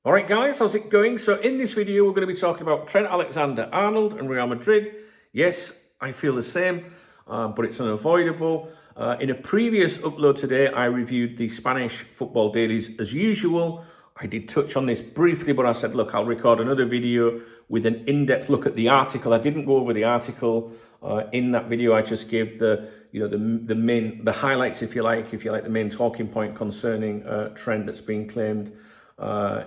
All right, guys, how's it going? So in this video, we're going to be talking about Trent Alexander-Arnold and Real Madrid. Yes, I feel the same, but it's unavoidable. In a previous upload today, I reviewed the Spanish football dailies as usual. I did touch on this briefly, but I said, look, I'll record another video with an in-depth look at the article. I didn't go over the article in that video. I just gave the highlights, if you like, the main talking point concerning Trent that's been claimed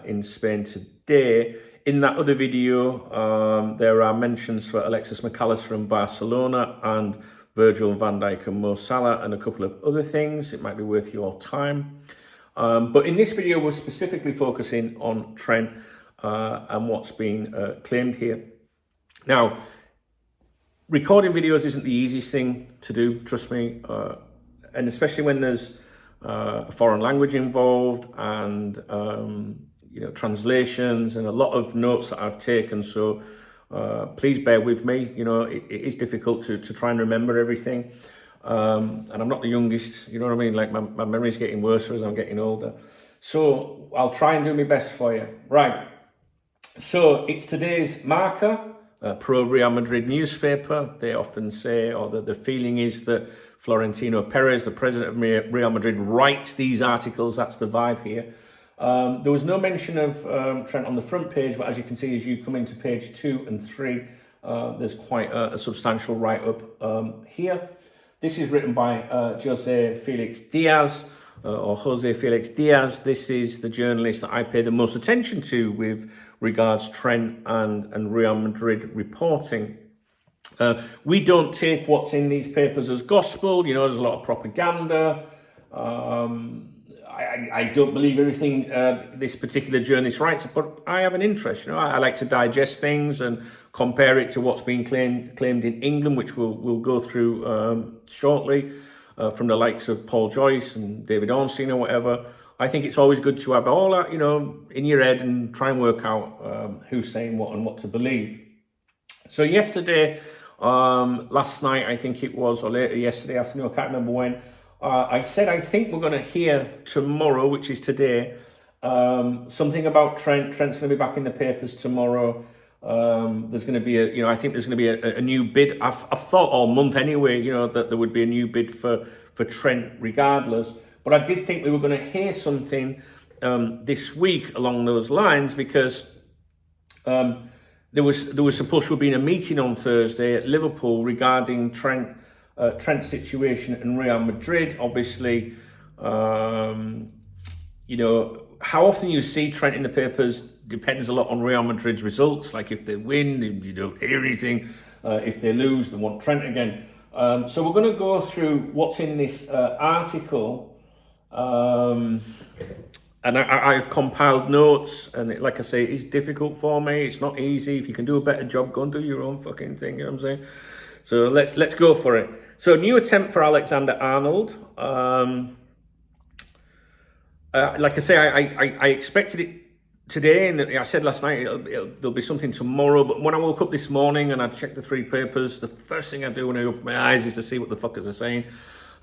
in Spain today. In that other video, there are mentions for Alexis McAllister from Barcelona and Virgil van Dijk and Mo Salah and a couple of other things. It might be worth your time. But in this video, we're specifically focusing on Trent and what's been claimed here. Now, recording videos isn't the easiest thing to do, trust me, and especially when there's a foreign language involved and translations and a lot of notes that I've taken. So please bear with me. It is difficult to try and remember everything. And I'm not the youngest, you know what I mean? Like my memory's getting worse as I'm getting older. So I'll try and do my best for you. Right. So it's today's marker. Pro Real Madrid newspaper. They often say, or the feeling is that Florentino Perez, the president of Real Madrid, writes these articles. That's the vibe here. There was no mention of Trent on the front page, but as you can see, as you come into page 2 and 3, there's quite a substantial write-up here. This is written by Jose Felix Diaz, or Jose Felix Diaz. This is the journalist that I pay the most attention to with regards Trent and Real Madrid reporting. We don't take what's in these papers as gospel. There's a lot of propaganda. I don't believe everything this particular journalist writes, but I have an interest. I like to digest things and compare it to what's being claimed in England, which we'll go through shortly, from the likes of Paul Joyce and David Ornstein or whatever. I think it's always good to have all that, in your head and try and work out who's saying what and what to believe. So yesterday, last night, I think it was, or later yesterday afternoon, I can't remember when, I said I think we're going to hear tomorrow, which is today, something about Trent. Trent's going to be back in the papers tomorrow. There's going to be I think there's going to be a new bid. I've thought all month anyway, that there would be a new bid for Trent regardless. But I did think we were going to hear something this week along those lines, because there was supposed to have been a meeting on Thursday at Liverpool regarding Trent's situation in Real Madrid. Obviously, how often you see Trent in the papers depends a lot on Real Madrid's results. Like if they win, you don't hear anything. If they lose, they want Trent again. So we're going to go through what's in this article. And I've compiled notes, and like I say, it's difficult for me. It's not easy. If you can do a better job, go and do your own fucking thing. You know what I'm saying? So let's go for it. So new attempt for Alexander-Arnold. Like I say, I expected it today, and I said last night there'll be something tomorrow. But when I woke up this morning and I checked the 3 papers, the first thing I do when I open my eyes is to see what the fuckers are saying.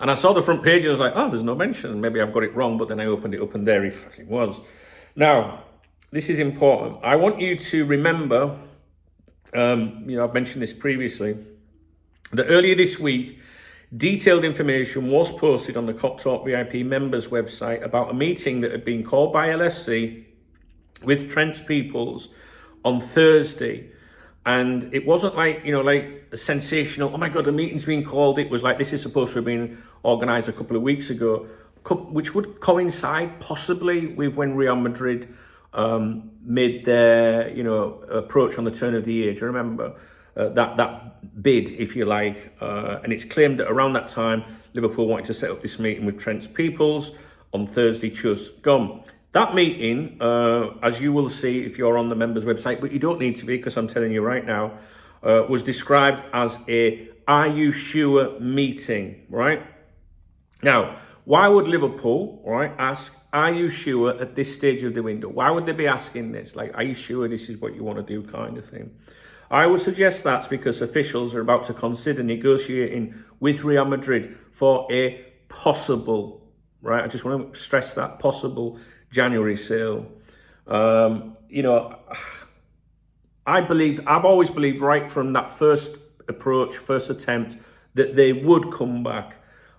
And I saw the front page and I was like, oh, there's no mention. Maybe I've got it wrong, but then I opened it up and there he fucking was. Now, this is important. I want you to remember, I've mentioned this previously, that earlier this week, detailed information was posted on the Cop Talk VIP members website about a meeting that had been called by LFC with Trent's peoples on Thursday. And it wasn't like a sensational, oh my God, the meeting's been called. It was like, this is supposed to have been organised a couple of weeks ago, which would coincide possibly with when Real Madrid made their, approach on the turn of the year. Do you remember that bid, if you like? And it's claimed that around that time, Liverpool wanted to set up this meeting with Trent's peoples on Thursday, just gone. That meeting, as you will see if you're on the members website, but you don't need to be because I'm telling you right now, was described as a "Are you sure?" meeting, right? Now, why would Liverpool, right, ask, "Are you sure?" at this stage of the window? Why would they be asking this? Like, are you sure this is what you want to do, kind of thing? I would suggest that's because officials are about to consider negotiating with Real Madrid for a possible, right? I just want to stress that, possible January sale. You know, I've always believed right from that first approach, first attempt, that they would come back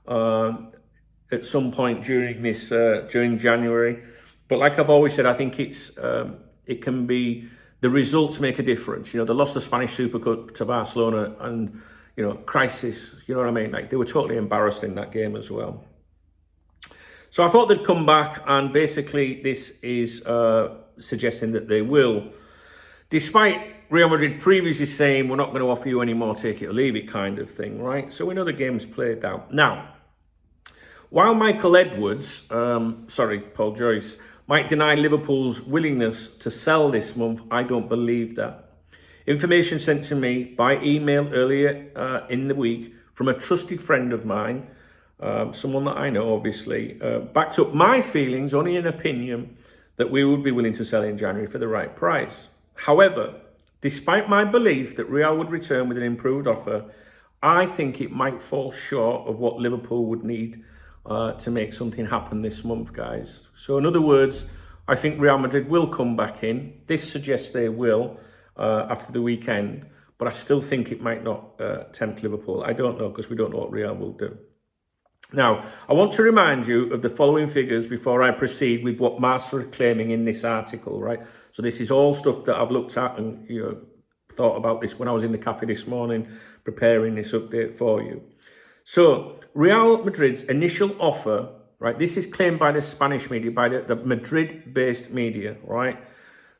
at some point during January. But like I've always said, I think it can be the results make a difference. You know, they lost the Spanish Super Cup to Barcelona, and crisis. You know what I mean? Like, they were totally embarrassed in that game as well. So I thought they'd come back, and basically this is suggesting that they will. Despite Real Madrid previously saying, we're not going to offer you any more, take it or leave it kind of thing, right? So we know the game's played out. Now, while Paul Joyce, might deny Liverpool's willingness to sell this month, I don't believe that. Information sent to me by email earlier in the week from a trusted friend of mine, someone that I know, obviously, backed up my feelings, only an opinion, that we would be willing to sell in January for the right price. However, despite my belief that Real would return with an improved offer, I think it might fall short of what Liverpool would need to make something happen this month, guys. So in other words, I think Real Madrid will come back in. This suggests they will after the weekend, but I still think it might not tempt Liverpool. I don't know, because we don't know what Real will do. Now, I want to remind you of the following figures before I proceed with what Marca are claiming in this article, right? So this is all stuff that I've looked at and thought about this when I was in the cafe this morning preparing this update for you. So Real Madrid's initial offer, right? This is claimed by the Spanish media, by the Madrid-based media, right?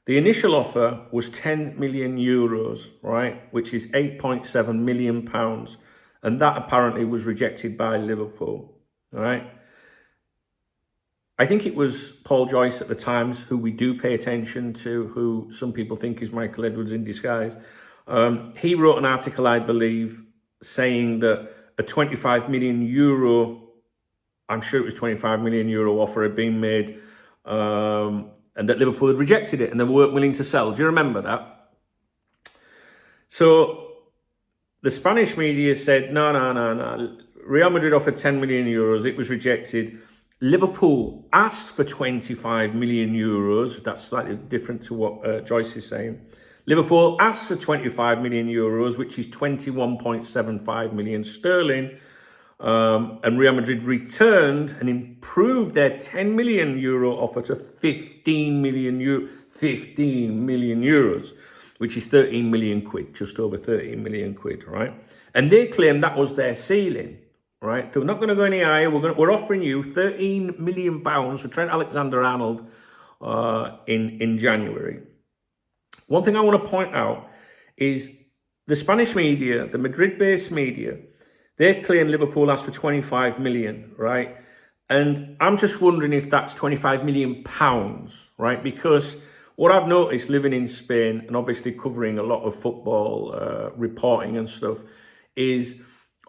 The initial offer was 10 million euros, right? Which is 8.7 million pounds. And that apparently was rejected by Liverpool, all right? I think it was Paul Joyce at the Times, who we do pay attention to, who some people think is Michael Edwards in disguise. He wrote an article, I believe, saying that a 25 million euro, I'm sure it was 25 million euro offer had been made, and that Liverpool had rejected it and they weren't willing to sell. Do you remember that? So the Spanish media said, no. Real Madrid offered 10 million euros. It was rejected. Liverpool asked for 25 million euros. That's slightly different to what Joyce is saying. Liverpool asked for 25 million euros, which is 21.75 million sterling. And Real Madrid returned and improved their 10 million euro offer to 15 million euros, which is 13 million quid, just over 13 million quid, right? And they claim that was their ceiling, right? They're not going to go any higher. We're offering you 13 million pounds for Trent Alexander-Arnold in January. One thing I want to point out is the Spanish media, the Madrid-based media, they claim Liverpool asked for 25 million, right? And I'm just wondering if that's 25 million pounds, right? Because what I've noticed living in Spain and obviously covering a lot of football reporting and stuff is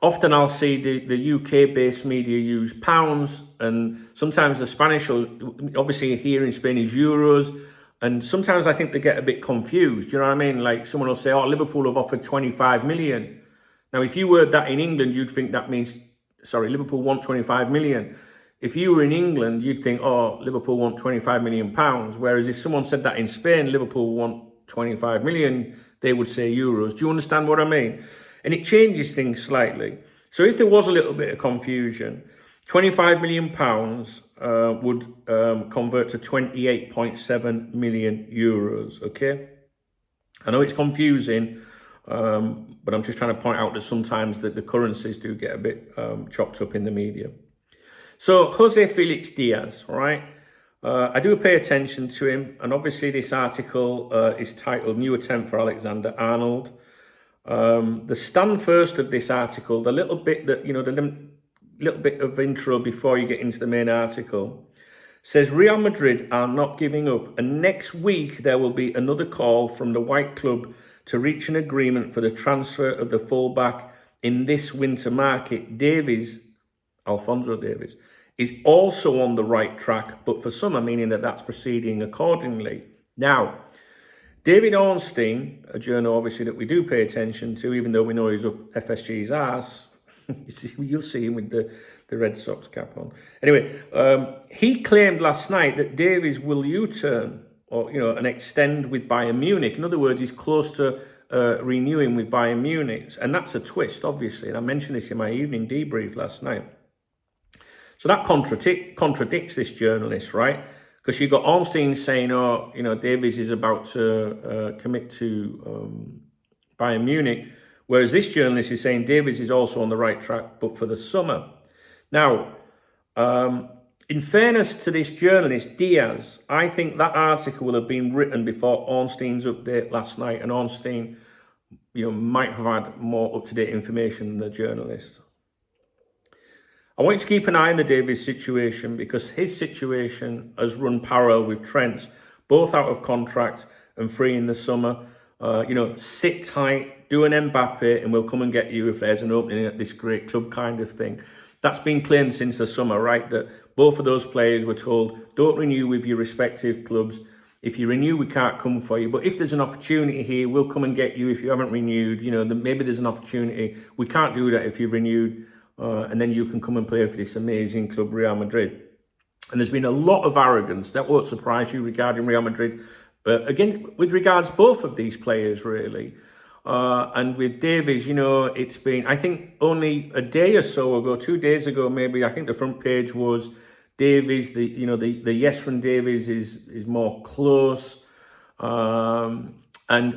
often I'll see the UK-based media use pounds, and sometimes the Spanish, obviously here in Spain, is euros. And sometimes I think they get a bit confused. You know what I mean? Like someone will say, oh, Liverpool have offered 25 million. Now, if you word that in England, you'd think that means, sorry, Liverpool want 25 million. If you were in England, you'd think, oh, Liverpool want 25 million pounds. Whereas if someone said that in Spain, Liverpool want 25 million, they would say euros. Do you understand what I mean? And it changes things slightly. So if there was a little bit of confusion, 25 million pounds would convert to 28.7 million euros, okay? I know it's confusing, but I'm just trying to point out that sometimes the currencies do get a bit chopped up in the media. So Jose Felix Diaz, right? I do pay attention to him, and obviously this article is titled "New Attempt for Alexander-Arnold." The stand first of this article, the little bit that the little bit of intro before you get into the main article, says Real Madrid are not giving up, and next week there will be another call from the White Club to reach an agreement for the transfer of the fullback in this winter market. Alphonso Davies, is also on the right track, but for some are meaning that that's proceeding accordingly. Now, David Ornstein, a journal obviously that we do pay attention to, even though we know he's up FSG's ass, you'll see him with the Red Sox cap on. Anyway, he claimed last night that Davies will U-turn or an extend with Bayern Munich. In other words, he's close to renewing with Bayern Munich, and that's a twist, obviously. And I mentioned this in my evening debrief last night. So that contradicts this journalist, right? Because you've got Ornstein saying, Davies is about to commit to Bayern Munich, whereas this journalist is saying Davies is also on the right track, but for the summer. Now, in fairness to this journalist, Diaz, I think that article will have been written before Ornstein's update last night, and Ornstein, might have had more up-to-date information than the journalist. I want you to keep an eye on the Davies situation, because his situation has run parallel with Trent's, both out of contract and free in the summer. Sit tight, do an Mbappe, and we'll come and get you if there's an opening at this great club kind of thing. That's been claimed since the summer, right? That both of those players were told, don't renew with your respective clubs. If you renew, we can't come for you. But if there's an opportunity here, we'll come and get you if you haven't renewed. Maybe there's an opportunity. We can't do that if you've renewed. And then you can come and play for this amazing club, Real Madrid. And there's been a lot of arrogance. That won't surprise you regarding Real Madrid. Again, with regards both of these players, really. And with Davies, it's been, I think, only a day or so ago, 2 days ago, maybe, I think the front page was Davies, the yes from Davies is more close. And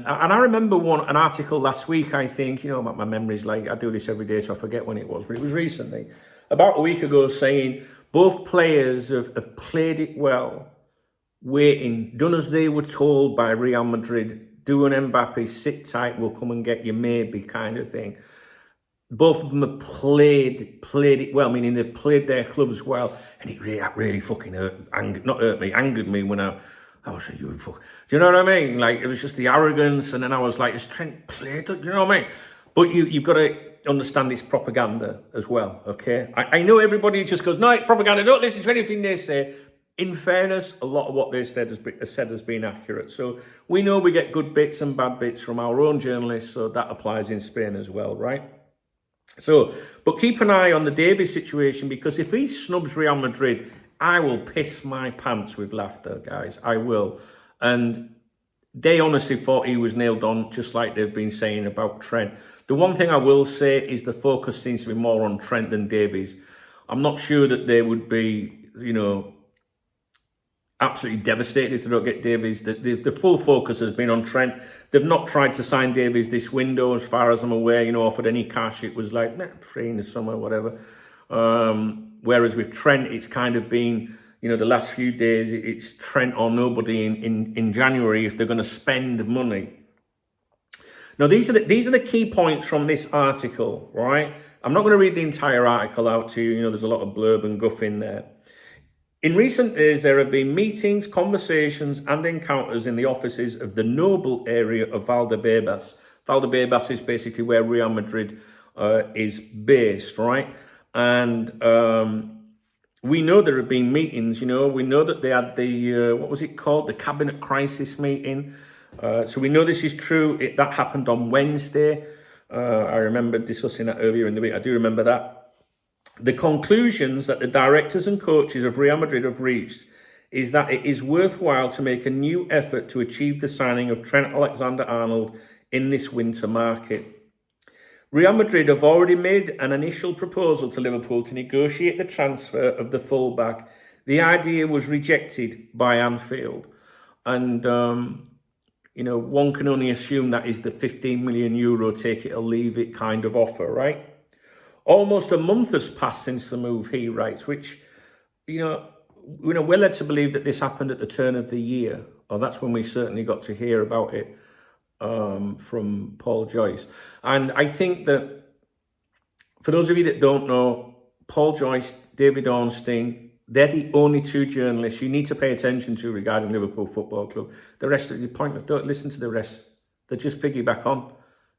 I remember an article last week, I think, my memory's like, I do this every day, so I forget when it was, but it was recently, about a week ago, saying both players have played it well, waiting, done as they were told by Real Madrid, do an Mbappe, sit tight, we'll come and get you maybe kind of thing. Both of them have played it well, meaning they've played their clubs well, and it really fucking angered me when I was like, you fuck. Do you know what I mean? Like, it was just the arrogance, and then I was like, has Trent played? Do you know what I mean? But you've got to understand it's propaganda as well, okay? I know everybody just goes, no, it's propaganda, don't listen to anything they say. In fairness, a lot of what they said has been accurate. So we know we get good bits and bad bits from our own journalists, so that applies in Spain as well, right? So, but keep an eye on the Davies situation, because if he snubs Real Madrid, I will piss my pants with laughter, guys. I will. And they honestly thought he was nailed on, just like they've been saying about Trent. The one thing I will say is the focus seems to be more on Trent than Davies. I'm not sure that they would be, absolutely devastated if they don't get Davies. The full focus has been on Trent. They've not tried to sign Davies this window, as far as I'm aware, offered any cash. It was like, free in the summer, whatever. Whereas with Trent, it's kind of been, the last few days, it's Trent or nobody in January if they're going to spend money. Now, these are the key points from this article, right? I'm not going to read the entire article out to you. There's a lot of blurb and guff in there. In recent days, there have been meetings, conversations, and encounters in the offices of the Noble area of Valdebebas. Valdebebas is basically where Real Madrid is based, right? And we know there have been meetings, we know that they had the, what was it called? The cabinet crisis meeting. So we know this is true. That happened on Wednesday. I remember discussing that earlier in the week. I do remember that. The conclusions that the directors and coaches of Real Madrid have reached is that it is worthwhile to make a new effort to achieve the signing of Trent Alexander-Arnold in this winter market. Real Madrid have already made an initial proposal to Liverpool to negotiate the transfer of the fullback. The idea was rejected by Anfield. And, one can only assume that is the €15 million take it or leave it kind of offer, right? Almost a month has passed since the move, he writes, which, we're led to believe that this happened at the turn of the year. Or that's when we certainly got to hear about it from Paul Joyce. And I think that, for those of you that don't know, Paul Joyce, David Ornstein, they're the only two journalists you need to pay attention to regarding Liverpool Football Club. The rest of the pointless. Don't listen to the rest. They just piggyback on.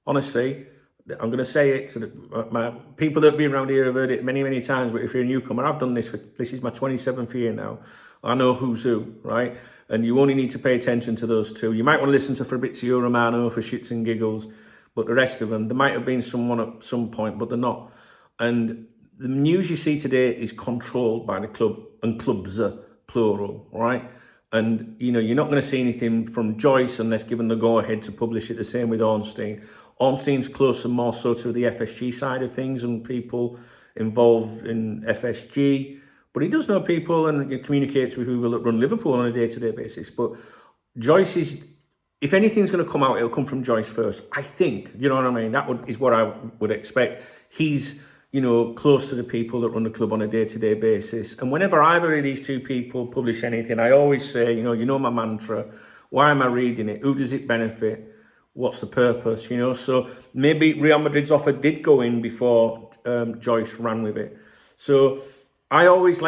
Honestly, I'm going to say it to my people that have been around here have heard it many, many times, but if you're a newcomer, I've done this this is my 27th year now. I know who's who, right? And you only need to pay attention to those two. You might want to listen to Fabrizio Romano for shits and giggles, but the rest of them, there might have been someone at some point, but they're not. And the news you see today is controlled by the club, and clubs are plural, right? And, you're not going to see anything from Joyce unless given the go-ahead to publish it. The same with Ornstein. Ornstein's closer more so to the FSG side of things and people involved in FSG. But he does know people and he communicates with people that run Liverpool on a day-to-day basis. But Joyce is, if anything's going to come out, it'll come from Joyce first. I think, you know what I mean? That is what I would expect. He's, close to the people that run the club on a day-to-day basis. And whenever either of these two people publish anything, I always say, my mantra, why am I reading it? Who does it benefit? What's the purpose? So maybe Real Madrid's offer did go in before Joyce ran with it. So I always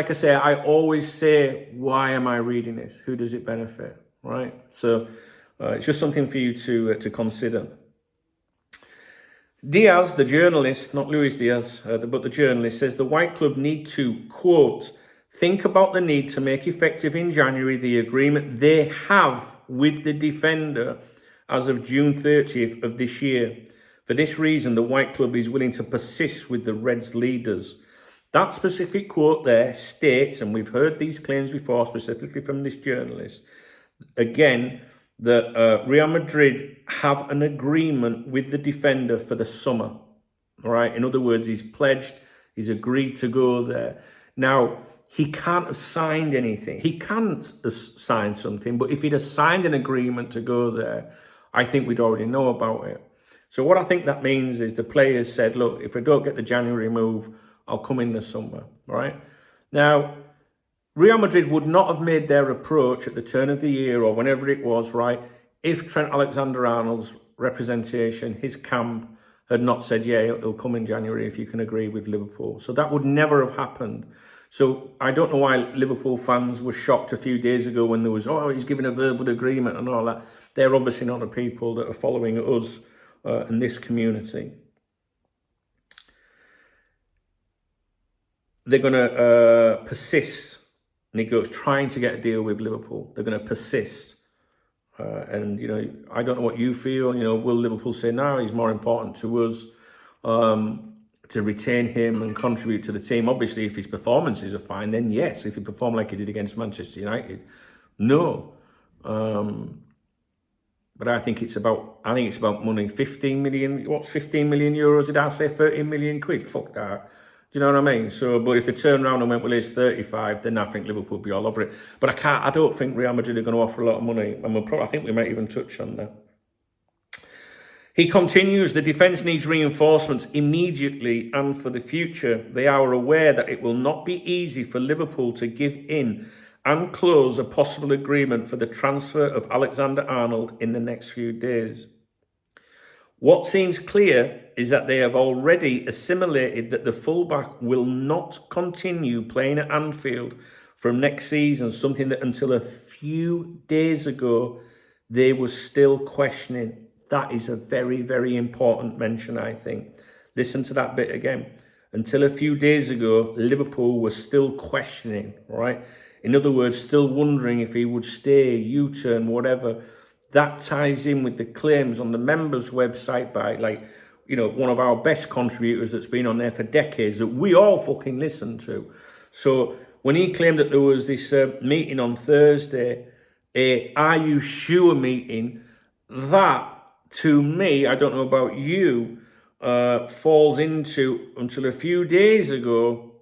say, why am I reading this? Who does it benefit? Right? So it's just something for you to consider. Diaz, the journalist, not Luis Diaz, but the journalist, says the White Club need to, quote, think about the need to make effective in January the agreement they have with the defender as of June 30th of this year. For this reason, the White Club is willing to persist with the Reds leaders. That specific quote there states, and we've heard these claims before, specifically from this journalist, again, that Real Madrid have an agreement with the defender for the summer. All right. In other words, he's pledged, he's agreed to go there. Now, he can't have signed anything. He can't have signed something, but if he'd have signed an agreement to go there, I think we'd already know about it. So what I think that means is the players said, look, if I don't get the January move, I'll come in the summer. All right. Now, Real Madrid would not have made their approach at the turn of the year or whenever it was, right, if Trent Alexander-Arnold's representation, his camp, had not said, yeah, he'll come in January if you can agree with Liverpool. So that would never have happened. So I don't know why Liverpool fans were shocked a few days ago when there was, he's given a verbal agreement and all that. They're obviously not the people that are following us in this community. They're going to persist. Trying to get a deal with Liverpool. They're going to persist. And, I don't know what you feel. Will Liverpool say, no, he's more important to us to retain him and contribute to the team? Obviously, if his performances are fine, then yes. If he performed like he did against Manchester United, no. But I think it's about money. 15 million, what's 15 million euros? Did I say 13 million quid? Fuck that. Do you know what I mean? So, but if they turn around and went, well, it's 35, then I think Liverpool will be all over it. But I don't think Real Madrid are going to offer a lot of money. And I think we might even touch on that. He continues, the defence needs reinforcements immediately and for the future. They are aware that it will not be easy for Liverpool to give in and close a possible agreement for the transfer of Alexander-Arnold in the next few days. What seems clear is that they have already assimilated that the fullback will not continue playing at Anfield from next season, something that until a few days ago they were still questioning. That is a very, very important mention, I think. Listen to that bit again. Until a few days ago, Liverpool was still questioning, right? In other words, still wondering if he would stay, U-turn, whatever. That ties in with the claims on the members' website by, one of our best contributors that's been on there for decades that we all fucking listen to. So when he claimed that there was this meeting on Thursday, a Are You Sure meeting, that, to me, I don't know about you, falls into, until a few days ago,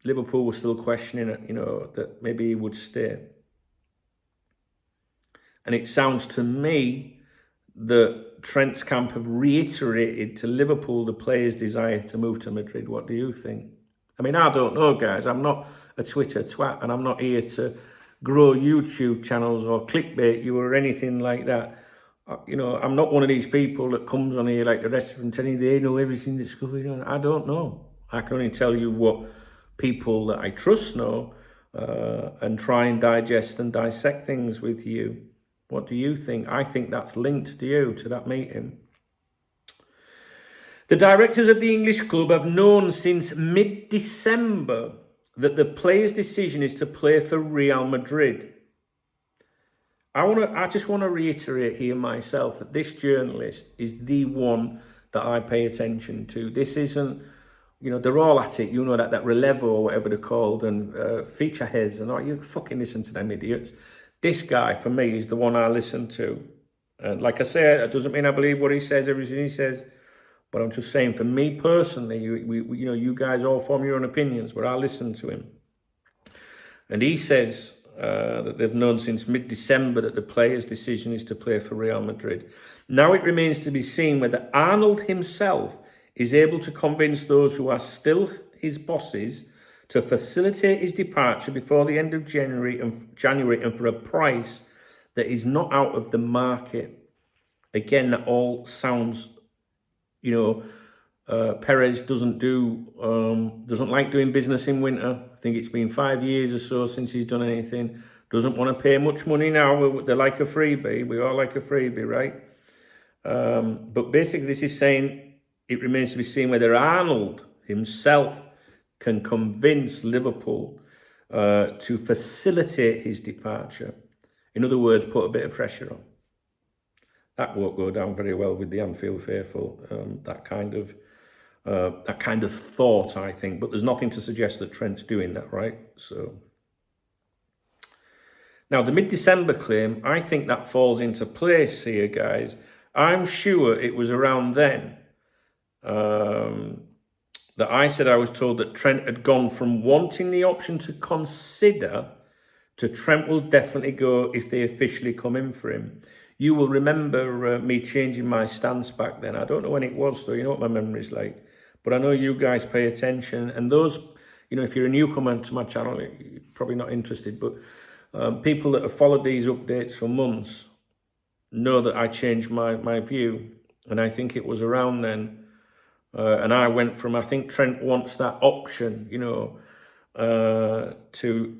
Liverpool was still questioning it, that maybe he would stay. And it sounds to me that Trent's camp have reiterated to Liverpool the players' desire to move to Madrid. What do you think? I mean, I don't know, guys. I'm not a Twitter twat and I'm not here to grow YouTube channels or clickbait you or anything like that. I'm not one of these people that comes on here like the rest of them telling you they know everything that's going on. I don't know. I can only tell you what people that I trust know and try and digest and dissect things with you. What do you think? I think that's linked to you, to that meeting. The directors of the English club have known since mid-December that the player's decision is to play for Real Madrid. I just want to reiterate here myself that this journalist is the one that I pay attention to. This isn't, they're all at it, that Relevo or whatever they're called, and feature heads, and all, you fucking listen to them idiots. This guy, for me, is the one I listen to. And like I say, it doesn't mean I believe what he says, everything he says. But I'm just saying, for me personally, you guys all form your own opinions, but I listen to him. And he says that they've known since mid-December that the player's decision is to play for Real Madrid. Now it remains to be seen whether Arnold himself is able to convince those who are still his bosses to facilitate his departure before the end of January and for a price that is not out of the market. Again, that all sounds, Perez doesn't like doing business in winter. I think it's been 5 years or so since he's done anything. Doesn't want to pay much money now. They're like a freebie. We all like a freebie, right? But basically this is saying it remains to be seen whether Arnold himself can convince Liverpool to facilitate his departure. In other words, put a bit of pressure on. That won't go down very well with the Anfield faithful, that kind of thought, I think. But there's nothing to suggest that Trent's doing that, right? So now the mid-December claim, I think that falls into place here, guys. I'm sure it was around then that I said I was told that Trent had gone from wanting the option to consider to Trent will definitely go if they officially come in for him. You will remember me changing my stance back then. I don't know when it was, though. You know what my memory's like. But I know you guys pay attention. And those, if you're a newcomer to my channel, you're probably not interested. But people that have followed these updates for months know that I changed my view. And I think it was around then. And I went from, I think Trent wants that option, to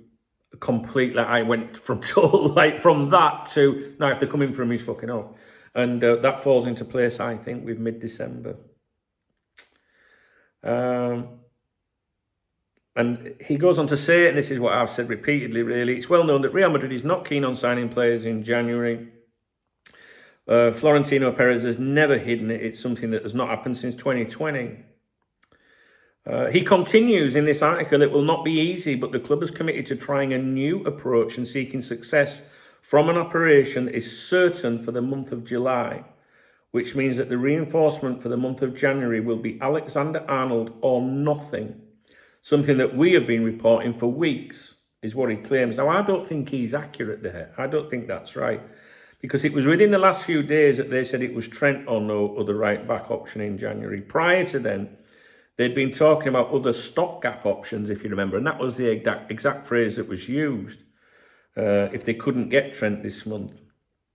completely, I went from total, from that to, now if they're coming for him, he's fucking off. And that falls into place, I think, with mid-December. And he goes on to say, and this is what I've said repeatedly, really, it's well known that Real Madrid is not keen on signing players in January. Florentino Perez has never hidden it. It's something that has not happened since 2020. He continues in this article, it will not be easy, but the club is committed to trying a new approach and seeking success from an operation that is certain for the month of July, which means that the reinforcement for the month of January will be Alexander-Arnold or nothing. Something that we have been reporting for weeks, is what he claims. Now, I don't think he's accurate there. I don't think that's right. Because it was within the last few days that they said it was Trent or no other right-back option in January. Prior to then, they'd been talking about other stopgap options, if you remember, and that was the exact phrase that was used if they couldn't get Trent this month.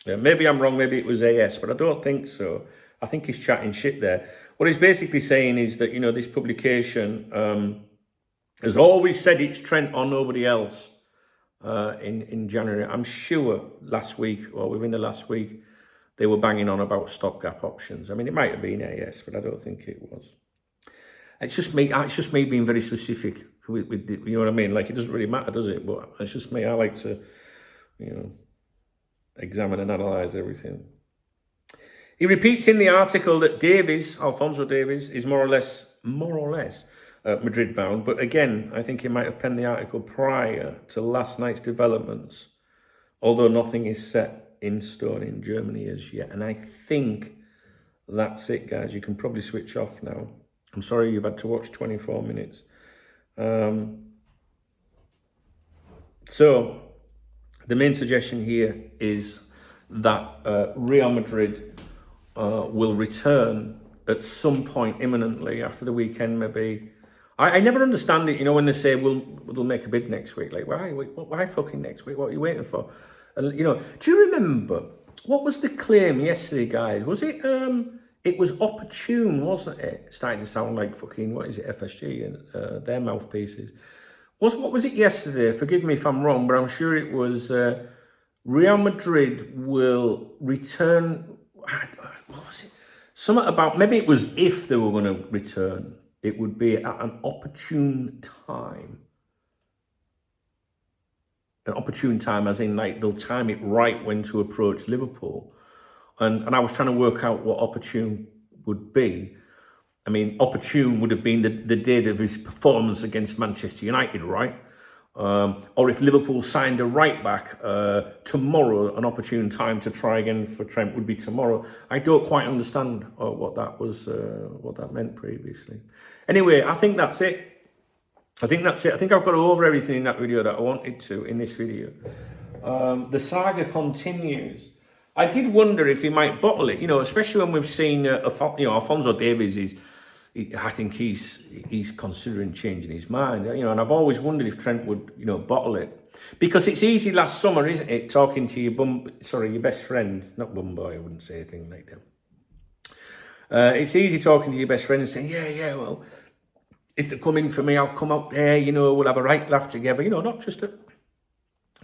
Maybe I'm wrong, maybe it was AS, but I don't think so. I think he's chatting shit there. What he's basically saying is that, this publication has always said it's Trent or nobody else in January. I'm sure last week, or within the last week, they were banging on about stopgap options. I mean, it might have been AS, but I don't think it was. It's just me being very specific with the, you know what I mean? Like, it doesn't really matter, does it? But it's just me. I like to, examine and analyse everything. He repeats in the article that Alphonso Davies, is more or less Madrid bound. But again, I think he might have penned the article prior to last night's developments, although nothing is set in stone in Germany as yet. And I think that's it, guys. You can probably switch off now. I'm sorry you've had to watch 24 minutes. So the main suggestion here is that Real Madrid will return at some point imminently after the weekend, maybe. I never understand it, when they say we'll make a bid next week. Like, why fucking next week? What are you waiting for? And, do you remember, what was the claim yesterday, guys? Was it... It was opportune, wasn't it? Starting to sound like fucking, what is it, FSG and their mouthpieces. What was it yesterday? Forgive me if I'm wrong, but I'm sure it was Real Madrid will return. What was it? Something about, maybe it was if they were going to return, it would be at an opportune time. An opportune time, as in, like, they'll time it right when to approach Liverpool. And I was trying to work out what opportune would be. I mean, opportune would have been the day of his performance against Manchester United, right? or if Liverpool signed a right back tomorrow, an opportune time to try again for Trent would be tomorrow. I don't quite understand what that meant previously. Anyway, I think that's it. I think I've got over everything in that video that I wanted to in this video. The saga continues. I did wonder if he might bottle it, especially when we've seen, Alphonso Davies I think he's considering changing his mind, and I've always wondered if Trent would, bottle it. Because it's easy last summer, isn't it, talking to your best friend, not bum boy, I wouldn't say a thing like that. It's easy talking to your best friend and saying, yeah, well, if they come in for me, I'll come out there, we'll have a right laugh together, not just at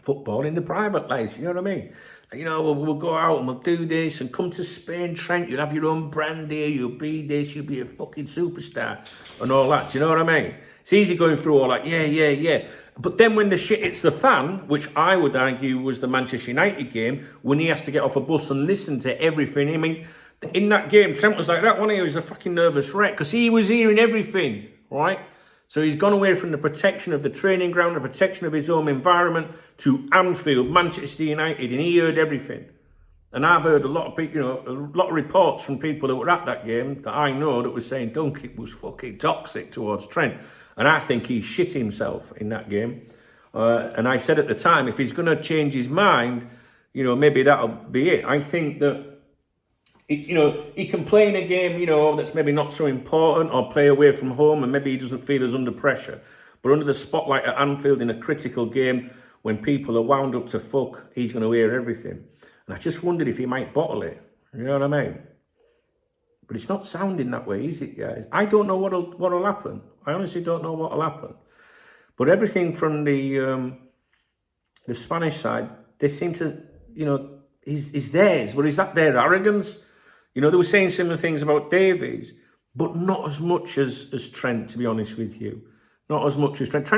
football, in the private life, you know what I mean? We'll go out and we'll do this and come to Spain, Trent, you'll have your own brand here, you'll be this, you'll be a fucking superstar and all that, do you know what I mean? It's easy going through all that, yeah. But then when the shit hits the fan, which I would argue was the Manchester United game, when he has to get off a bus and listen to everything, I mean, in that game, Trent was like that, wasn't he? He was a fucking nervous wreck because he was hearing everything, right? So he's gone away from the protection of the training ground, the protection of his home environment, to Anfield, Manchester United, and he heard everything. And I've heard a lot of people, a lot of reports from people that were at that game that I know that were saying Dunkirk was fucking toxic towards Trent. And I think he shit himself in that game. And I said at the time, if he's going to change his mind, maybe that'll be it. I think that he can play in a game, that's maybe not so important, or play away from home, and maybe he doesn't feel as under pressure. But under the spotlight at Anfield in a critical game, when people are wound up to fuck, he's going to hear everything. And I just wondered if he might bottle it. You know what I mean? But it's not sounding that way, is it, guys? I don't know what'll happen. I honestly don't know what'll happen. But everything from the Spanish side, they seem to, is theirs. But is that their arrogance? They were saying similar things about Davies, but not as much as Trent, to be honest with you. Not as much as Trent.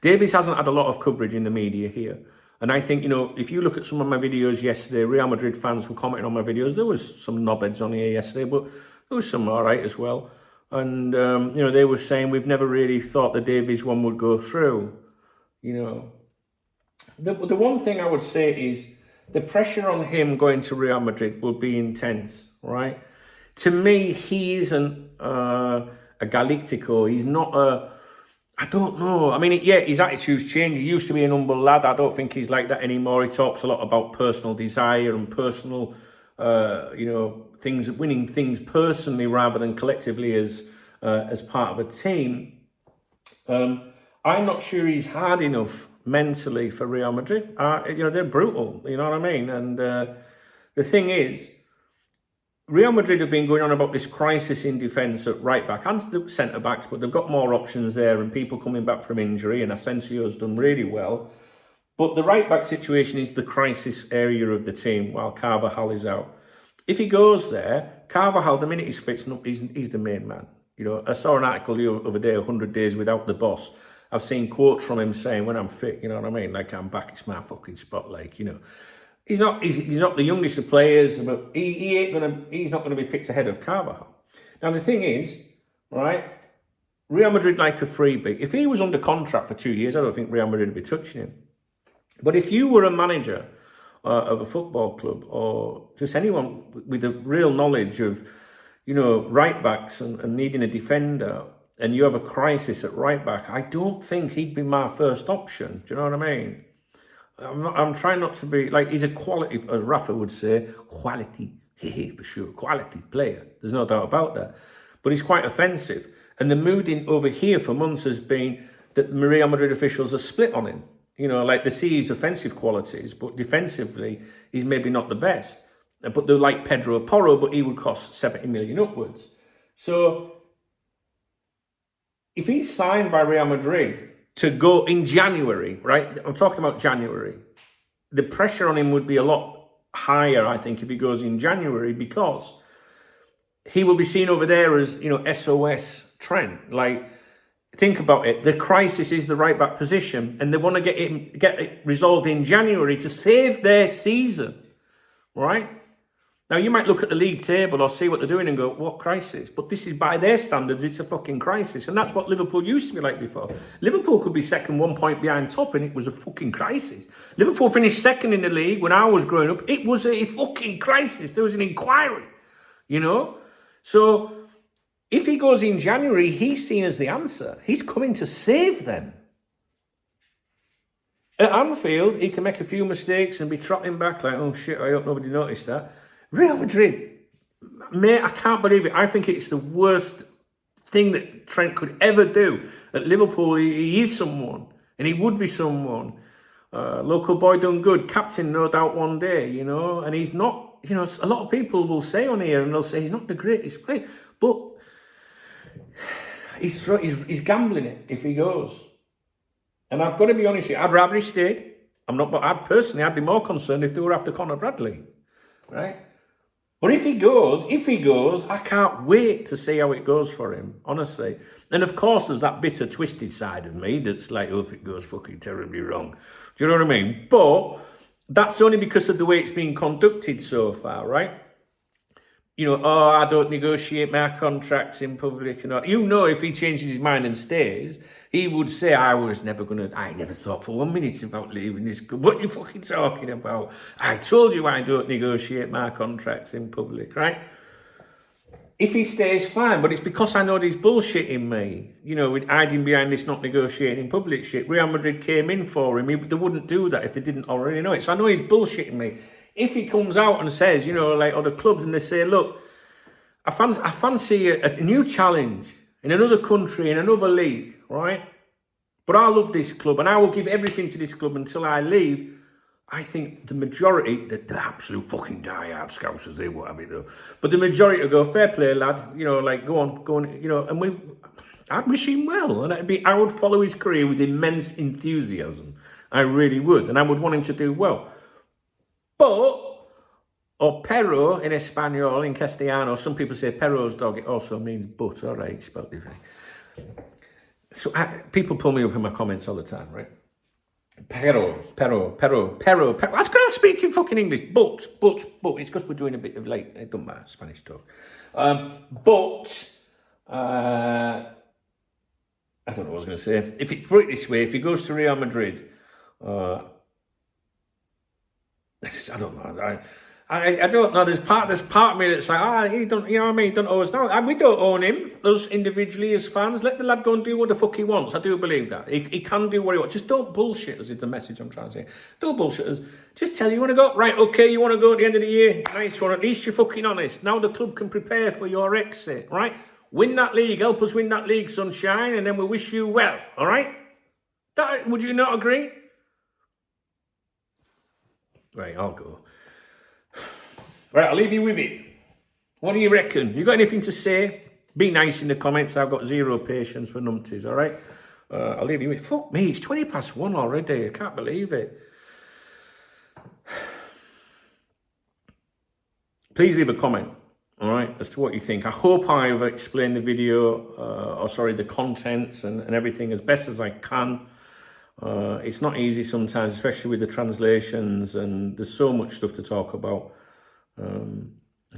Davies hasn't had a lot of coverage in the media here. And I think, if you look at some of my videos yesterday, Real Madrid fans were commenting on my videos. There was some knobheads on here yesterday, but there was some all right as well. And, they were saying we've never really thought the Davies one would go through. The one thing I would say is, the pressure on him going to Real Madrid will be intense, right? To me, he isn't a Galactico. He's not I don't know. I mean, his attitude's changed. He used to be an humble lad. I don't think he's like that anymore. He talks a lot about personal desire and personal, things, winning things personally rather than collectively as part of a team. I'm not sure he's hard enough mentally for Real Madrid. They're brutal, you know what I mean? And the thing is, Real Madrid have been going on about this crisis in defence at right back and the centre backs, but they've got more options there and people coming back from injury, and Asensio's done really well. But the right back situation is the crisis area of the team while Carvajal is out. If he goes there, Carvajal, the minute he's fit, he's the main man. I saw an article the other day, 100 days without the boss. I've seen quotes from him saying, when I'm fit, you know what I mean? Like, I'm back, it's my fucking spot, He's not the youngest of players, but he's not gonna be picked ahead of Carvajal. Now, the thing is, right, Real Madrid like a freebie. If he was under contract for 2 years, I don't think Real Madrid would be touching him. But if you were a manager of a football club, or just anyone with a real knowledge of, right backs and needing a defender, and you have a crisis at right back, I don't think he'd be my first option. Do you know what I mean? I'm trying not to be, he's a quality, as Rafa would say, quality, for sure, quality player. There's no doubt about that. But he's quite offensive. And the mood over here for months has been that Real Madrid officials are split on him. They see his offensive qualities, but defensively, he's maybe not the best. But they're like Pedro Porro, but he would cost 70 million upwards. So, if he's signed by Real Madrid to go in January, right? I'm talking about January. The pressure on him would be a lot higher, I think, if he goes in January, because he will be seen over there as, SOS Trent. Think about it. The crisis is the right back position, and they want to get it resolved in January to save their season, right? Now, you might look at the league table or see what they're doing and go, what crisis? But this is, by their standards, it's a fucking crisis. And that's what Liverpool used to be like before. Liverpool could be second 1 point behind top and it was a fucking crisis. Liverpool finished second in the league when I was growing up. It was a fucking crisis. There was an inquiry, you know? So if he goes in January, he's seen as the answer. He's coming to save them. At Anfield, he can make a few mistakes and be trotting back like, oh shit, I hope nobody noticed that. Real Madrid, mate, I can't believe it. I think it's the worst thing that Trent could ever do. At Liverpool, he is someone, and he would be someone. Local boy done good, captain no doubt one day, you know, and he's not, you know, a lot of people will say on here, and they'll say he's not the greatest player, but he's gambling it if he goes. And I've got to be honest here, I'd rather he stayed. I'd be more concerned if they were after Conor Bradley, right? But if he goes, I can't wait to see how it goes for him, honestly. And of course, there's that bitter, twisted side of me that's like, oh, if it goes fucking terribly wrong. Do you know what I mean? But that's only because of the way it's been conducted so far, right? You know, oh, I don't negotiate my contracts in public. You know, if he changes his mind and stays, he would say, I never thought for 1 minute about leaving this club. What are you fucking talking about? I told you I don't negotiate my contracts in public, right? If he stays, fine, but it's because I know he's bullshitting me, you know, with hiding behind this not negotiating in public shit. Real Madrid came in for him. They wouldn't do that if they didn't already know it. So I know he's bullshitting me. If he comes out and says, you know, like other clubs, and they say, look, I fancy a new challenge in another country, in another league, right? But I love this club and I will give everything to this club until I leave. I think the majority, the absolute fucking die-hard Scousers, they won't have it though. But the majority will go, fair play, lad, you know, like go on, you know, and I'd wish him well. And I would follow his career with immense enthusiasm. I really would. And I would want him to do well. But, or perro in Espanol, in Castellano, some people say perro's dog, it also means but, all right, spelled differently. So people pull me up in my comments all the time, right? Pero. I was going to speak in fucking English, but, it's because we're doing a bit of like, it doesn't matter, Spanish talk. I don't know what I was going to say. If it put it this way, if he goes to Real Madrid, I don't know. I don't know. There's part of me that's like, he don't, you know what I mean? He don't owe us. No, we don't own him. Us individually as fans, let the lad go and do what the fuck he wants. I do believe that he can do what he wants. Just don't bullshit us. Is the message I'm trying to say. Don't bullshit us. Just tell you want to go right. Okay, you want to go at the end of the year. Nice one. At least you're fucking honest. Now the club can prepare for your exit. Right? Win that league. Help us win that league, sunshine, and then we wish you well. All right? Would you not agree? Right, I'll go. Right, I'll leave you with it. What do you reckon? You got anything to say? Be nice in the comments. I've got zero patience for numpties, all right? I'll leave you with it. Fuck me, it's 1:20 already. I can't believe it. Please leave a comment, all right, as to what you think. I hope I've explained the video, the contents and everything as best as I can. It's not easy sometimes, especially with the translations, and there's so much stuff to talk about.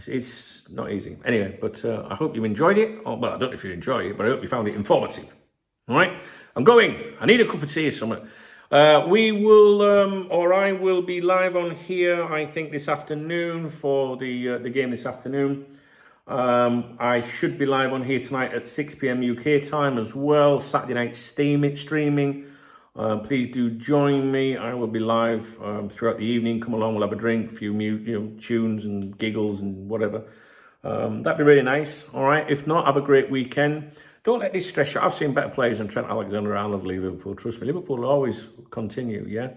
It's not easy. Anyway, but I hope you enjoyed it. Well, I don't know if you enjoyed it, but I hope you found it informative. All right? I'm going. I need a cup of tea or something. I will be live on here, I think, this afternoon for the game this afternoon. I should be live on here tonight at 6 p.m. UK time as well. Saturday night streaming. Please do join me. I will be live throughout the evening. Come along, we'll have a drink, a few tunes and giggles and whatever. That'd be really nice. All right. If not, have a great weekend. Don't let this stress you. I've seen better players than Trent Alexander-Arnold leave Liverpool. Trust me, Liverpool will always continue. Yeah.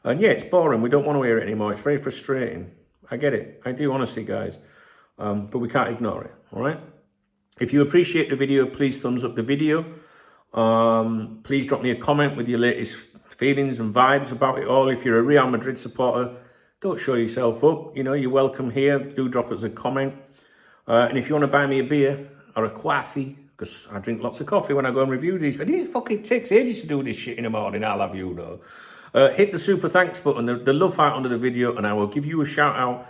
And yeah, it's boring. We don't want to hear it anymore. It's very frustrating. I get it. I do, honestly, guys. But we can't ignore it. All right. If you appreciate the video, please thumbs up the video. Please drop me a comment with your latest feelings and vibes about it all. If you're a Real Madrid supporter, don't show yourself up. You know, you're welcome here. Do drop us a comment. And if you want to buy me a beer or a coffee, because I drink lots of coffee when I go and review these, but these fucking takes ages to do this shit in the morning. I'll have you though. Hit the super thanks button, the love heart under the video, and I will give you a shout out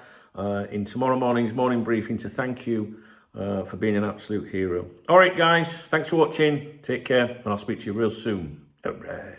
in tomorrow morning's morning briefing to thank you for being an absolute hero. All right, guys, thanks for watching. Take care, and I'll speak to you real soon. All right.